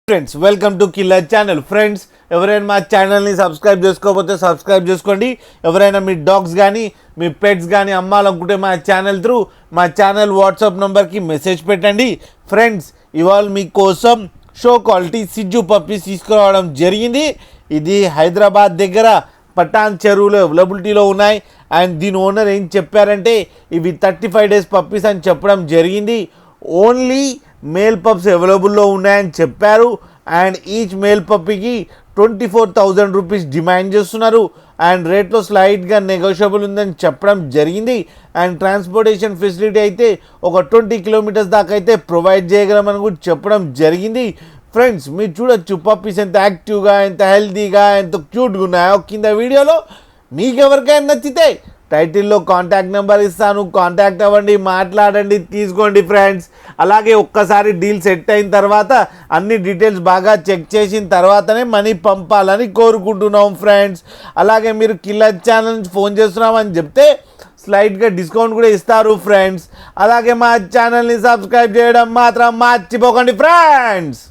Friends welcome to killer channel. Friends ఎవరైనా మా ఛానల్ని సబ్స్క్రైబ్ చేసుకోకపోతే సబ్స్క్రైబ్ చేసుకోండి. ఎవరైనా మీ డాగ్స్ కానీ మీ పెట్స్ కానీ అమ్మాలనుకుంటే మా ఛానల్ వాట్సాప్ నెంబర్కి మెసేజ్ పెట్టండి. ఫ్రెండ్స్ ఇవాళ మీకోసం షో క్వాలిటీ సిజ్జు పప్పీస్ తీసుకురావడం జరిగింది. ఇది హైదరాబాద్ దగ్గర పటాన్ చెరువులో అవైలబిలిటీలో ఉన్నాయి. అండ్ దీని ఓనర్ ఏం చెప్పారంటే ఇవి 35 days పప్పీస్ అని చెప్పడం జరిగింది. ఓన్లీ మేల్ పప్స్ అవైలబుల్లో ఉన్నాయని చెప్పారు. అండ్ ఈచ్ మేల్ పప్పీకి 24,000 రూపీస్ డిమాండ్ చేస్తున్నారు. అండ్ రేట్లో స్లైడ్గా నెగోషియబుల్ ఉందని చెప్పడం జరిగింది. అండ్ ట్రాన్స్పోర్టేషన్ ఫెసిలిటీ అయితే ఒక 20 kilometers దాకా అయితే ప్రొవైడ్ చేయగలమని కూడా చెప్పడం జరిగింది. ఫ్రెండ్స్ మీరు చూడొచ్చు పప్పీస్ ఎంత యాక్టివ్గా, ఎంత హెల్తీగా, ఎంత క్యూట్గా ఉన్నాయో కింద వీడియోలో. మీకు ఎవరికైనా నచ్చితే టైటిల్లో కాంటాక్ట్ నెంబర్ ఇస్తాను, కాంటాక్ట్ అవ్వండి, మాట్లాడండి, తీసుకోండి ఫ్రెండ్స్. అలాగే ఒక్కసారి డీల్ సెట్ అయిన తర్వాత అన్ని డీటెయిల్స్ బాగా చెక్ చేసిన తర్వాతనే మనీ పంపాలని కోరుకుంటున్నాం ఫ్రెండ్స్. అలాగే మీరు కిల్లర్ ఛానల్ నుంచి ఫోన్ చేస్తున్నామని చెప్తే స్లైడ్గా డిస్కౌంట్ కూడా ఇస్తారు ఫ్రెండ్స్. అలాగే మా ఛానల్ని సబ్స్క్రైబ్ చేయడం మాత్రం మర్చిపోకండి ఫ్రెండ్స్.